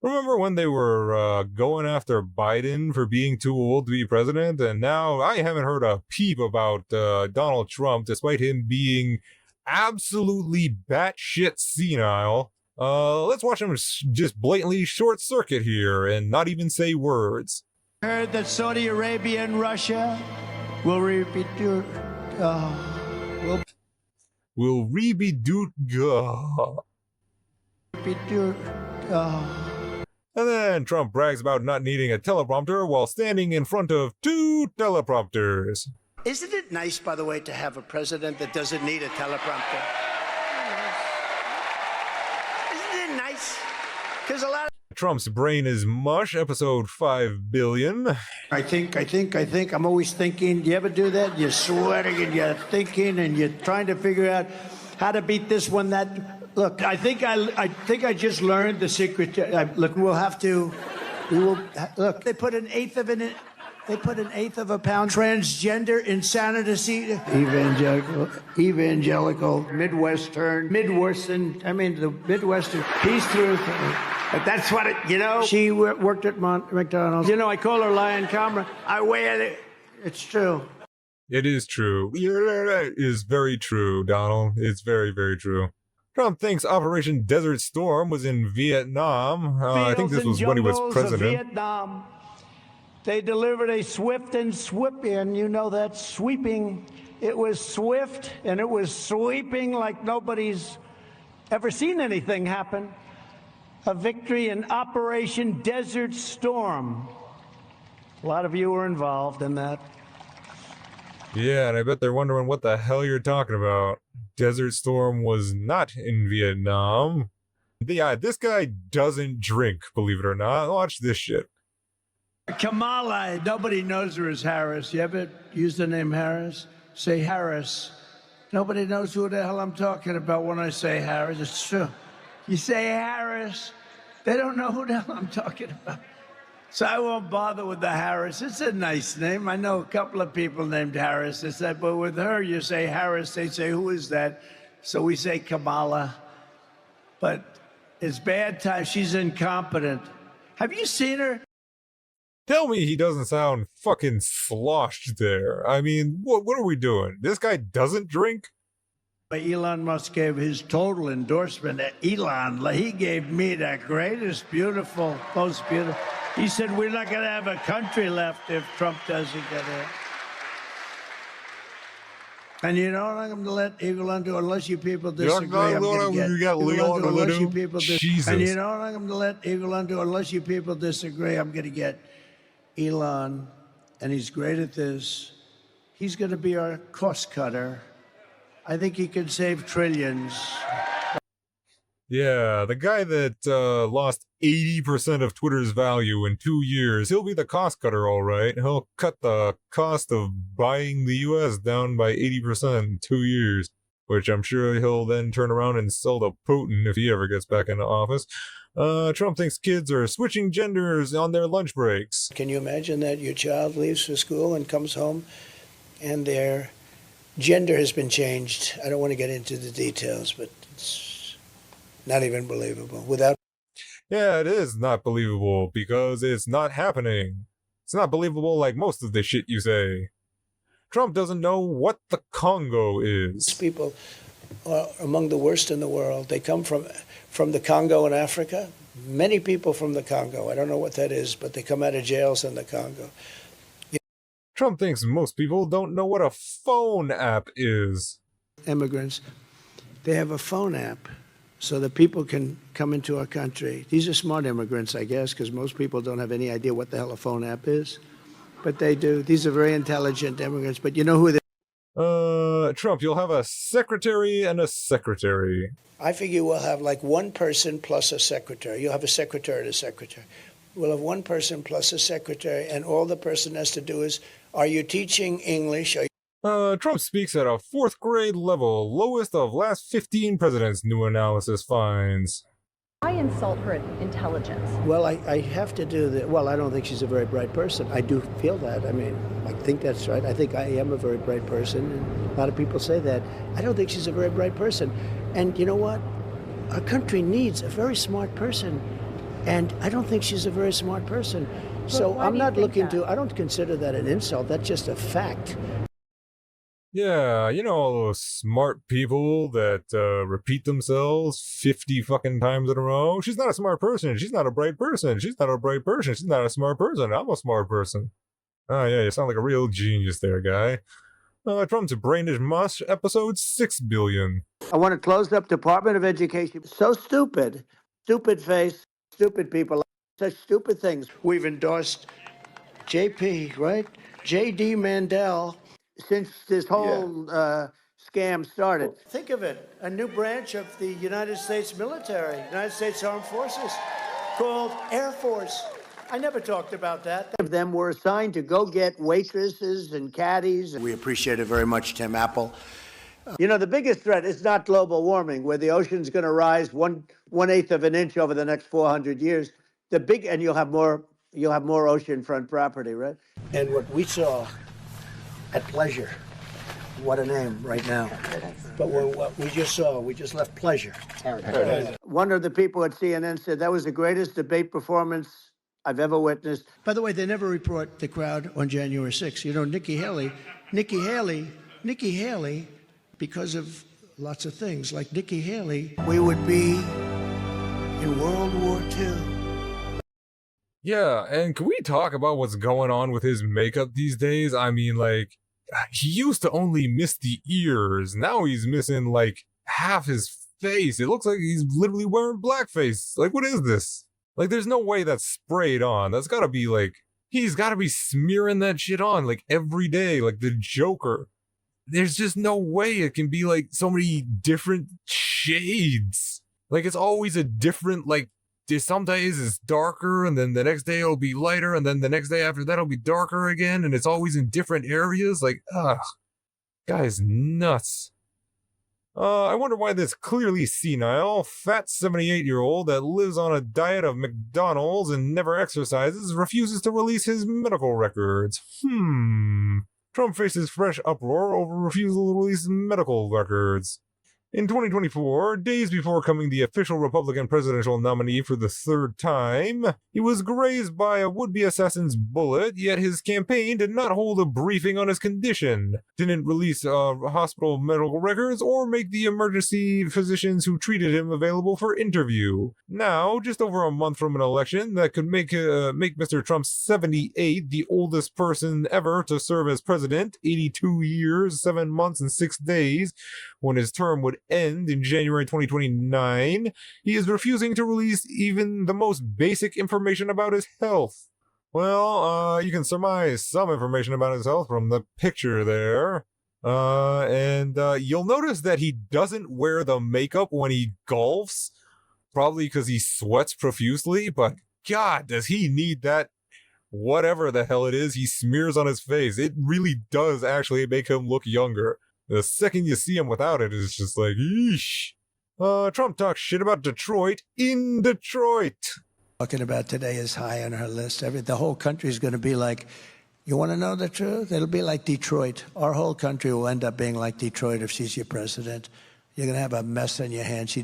Remember when they were going after Biden for being too old to be president? And now I haven't heard a peep about Donald Trump, despite him being absolutely batshit senile. Let's watch him just blatantly short circuit here and not even say words. Heard that Saudi Arabia and Russia will repeat Will rebedoot And then Trump brags about not needing a teleprompter while standing in front of 2 teleprompters. Isn't it nice, by the way, to have a president that doesn't need a teleprompter? Isn't it nice? Because a lot of Trump's brain is mush, episode 5 billion. I think. I'm always thinking. Do you ever do that? You're sweating and you're thinking and you're trying to figure out how to beat this one, that. Look, I think I just learned the secret. Look, we will. Look, they put an eighth of a pound transgender insanity. Evangelical, Midwestern. I mean, the Midwestern peace truth. But that's what it. She worked at McDonald's. I call her Lion Camera. I weigh it. It's true. It is true. It is very true, Donald. It's very, very true. Trump thinks Operation Desert Storm was in Vietnam. I think this was when he was president. Vietnam. They delivered a swift and sweeping, that sweeping. It was swift and it was sweeping like nobody's ever seen anything happen. A victory in Operation Desert Storm. A lot of you were involved in that. Yeah, and I bet they're wondering what the hell you're talking about. Desert Storm was not in Vietnam. Yeah, this guy doesn't drink, believe it or not. Watch this shit. Kamala, nobody knows her as Harris. You ever use the name Harris? Say Harris. Nobody knows who the hell I'm talking about when I say Harris. It's true. You say Harris, they don't know who the hell I'm talking about. So I won't bother with the Harris. It's a nice name. I know a couple of people named Harris. They said, but with her, you say Harris. They say, who is that? So we say Kamala. But it's bad time. She's incompetent. Have you seen her? Tell me he doesn't sound fucking sloshed there. I mean, what are we doing? This guy doesn't drink? Elon Musk gave his total endorsement. Elon, he gave me the greatest, beautiful, most beautiful. He said, we're not going to have a country left if Trump doesn't get in. And you know what I'm going to let Elon do? Unless you people disagree, I'm going to get... Unless you people disagree. And you know what I'm going to let Elon do? Unless you people disagree, I'm going to get Elon, and he's great at this. He's going to be our cost cutter. I think he can save trillions. Yeah, the guy that lost 80% of Twitter's value in 2 years, he'll be the cost cutter, all right. He'll cut the cost of buying the U.S. down by 80% in 2 years, which I'm sure he'll then turn around and sell to Putin if he ever gets back into office. Trump thinks kids are switching genders on their lunch breaks. Can you imagine that your child leaves for school and comes home and their gender has been changed? I don't want to get into the details, but it's not even believable. Yeah, it is not believable because it's not happening. It's not believable like most of the shit you say. Trump doesn't know what the Congo is. These people are among the worst in the world. They come from the Congo in Africa. Many people from the Congo. I don't know what that is, but they come out of jails in the Congo. Trump thinks most people don't know what a phone app is. Immigrants, they have a phone app so that people can come into our country. These are smart immigrants, I guess, because most people don't have any idea what the hell a phone app is. But they do. These are very intelligent immigrants. But you know who they are? Trump, you'll have a secretary and a secretary. I figure we'll have like one person plus a secretary. You'll have a secretary and a secretary. We'll have one person plus a secretary, and all the person has to do is, are you teaching English? Trump speaks at a 4th grade level, lowest of last 15 presidents, new analysis finds. I insult her intelligence. Well, I have to do that. Well, I don't think she's a very bright person. I do feel that. I mean, I think that's right. I think I am a very bright person, and a lot of people say that. I don't think she's a very bright person. And you know what? Our country needs a very smart person And I don't think she's a very smart person. So why I'm do you not think looking that? to, I don't consider that an insult. That's just a fact. Yeah, you know all those smart people that repeat themselves 50 fucking times in a row? She's not a smart person. She's not a bright person. She's not a bright person. She's not a smart person. I'm a smart person. Oh, yeah, you sound like a real genius there, guy. Trump's Brainish Mush, episode 6 billion. I want to close up Department of Education. So stupid. Stupid face. Stupid people. Such stupid things. We've endorsed JP, right? JD Mandel since this whole scam started. Think of it, a new branch of the United States military, United States Armed Forces, called Air Force. I never talked about that. Of them were assigned to go get waitresses and caddies. We appreciate it very much, Tim Apple. You know, the biggest threat is not global warming, where the ocean's going to rise 1/8 of an inch over the next 400 years. And you'll have more oceanfront property, right? And what we saw at Pleasure, what a name right now. But what we just saw, we just left Pleasure. One of the people at CNN said that was the greatest debate performance I've ever witnessed. By the way, they never report the crowd on January 6th. You know, Nikki Haley, because of lots of things, like Nikki Haley, we would be in World War II. Yeah, and can we talk about what's going on with his makeup these days? I mean, like, he used to only miss the ears. Now he's missing, like, half his face. It looks like he's literally wearing blackface. Like, what is this? Like, there's no way that's sprayed on. That's gotta be, like, he's gotta be smearing that shit on, like, every day, like the Joker. There's just no way it can be, like, so many different shades. Like, it's always a different, like, some days it's darker, and then the next day it'll be lighter, and then the next day after that it'll be darker again, and it's always in different areas. Like, guy's nuts. I wonder why this clearly senile, fat 78-year-old that lives on a diet of McDonald's and never exercises refuses to release his medical records. Trump faces fresh uproar over refusal to release medical records. In 2024, days before becoming the official Republican presidential nominee for the third time, he was grazed by a would-be assassin's bullet, yet his campaign did not hold a briefing on his condition, didn't release hospital medical records, or make the emergency physicians who treated him available for interview. Now, just over a month from an election that could make Mr. Trump 78 the oldest person ever to serve as president, 82 years, 7 months, and 6 days, when his term would end in January 2029, he is refusing to release even the most basic information about his health. Well, you can surmise some information about his health from the picture there. And you'll notice that he doesn't wear the makeup when he golfs, probably because he sweats profusely, but God, does he need that whatever the hell it is he smears on his face. It really does actually make him look younger. The second you see him without it, it's just like, eesh. Trump talks shit about Detroit in Detroit. Talking about today is high on her list. The whole country is going to be like, you want to know the truth? It'll be like Detroit. Our whole country will end up being like Detroit if she's your president. You're going to have a mess on your hands.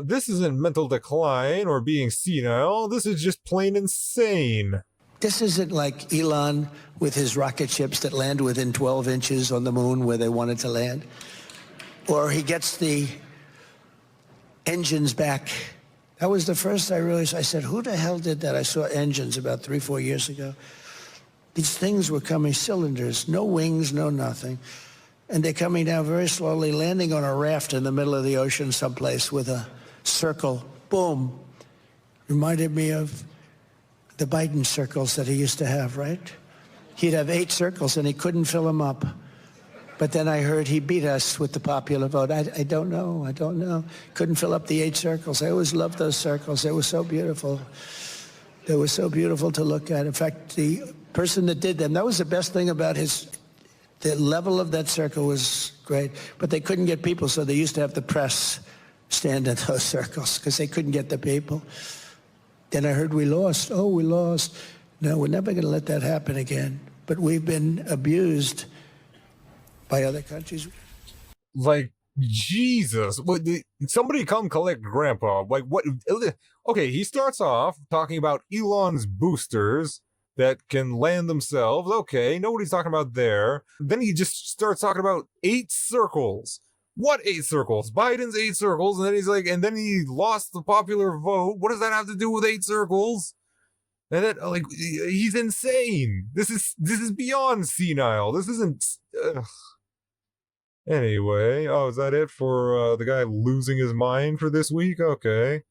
This isn't mental decline or being senile. This is just plain insane. This isn't like Elon with his rocket ships that land within 12 inches on the moon where they wanted to land. Or he gets the engines back. That was the first I realized. I said, who the hell did that? I saw engines about 3-4 years ago. These things were coming, cylinders, no wings, no nothing. And they're coming down very slowly, landing on a raft in the middle of the ocean someplace with a circle. Boom. Reminded me of the Biden circles that he used to have, right? He'd have 8 circles and he couldn't fill them up. But then I heard he beat us with the popular vote. I don't know. Couldn't fill up the 8 circles. I always loved those circles. They were so beautiful. They were so beautiful to look at. In fact, the person that did them, that was the best thing about the level of that circle was great. But they couldn't get people, so they used to have the press stand in those circles because they couldn't get the people. Then I heard we lost. Oh, we lost. No, we're never going to let that happen again. But we've been abused by other countries. Like, Jesus, somebody come collect Grandpa. Like, what? Okay, he starts off talking about Elon's boosters that can land themselves. Okay, nobody's talking about there. Then he just starts talking about 8 circles. What 8 circles? Biden's 8 circles, and then he's like, and then he lost the popular vote. What does that have to do with 8 circles? And then, like, he's insane. This is beyond senile. This isn't. Anyway, oh, is that it for the guy losing his mind for this week? Okay.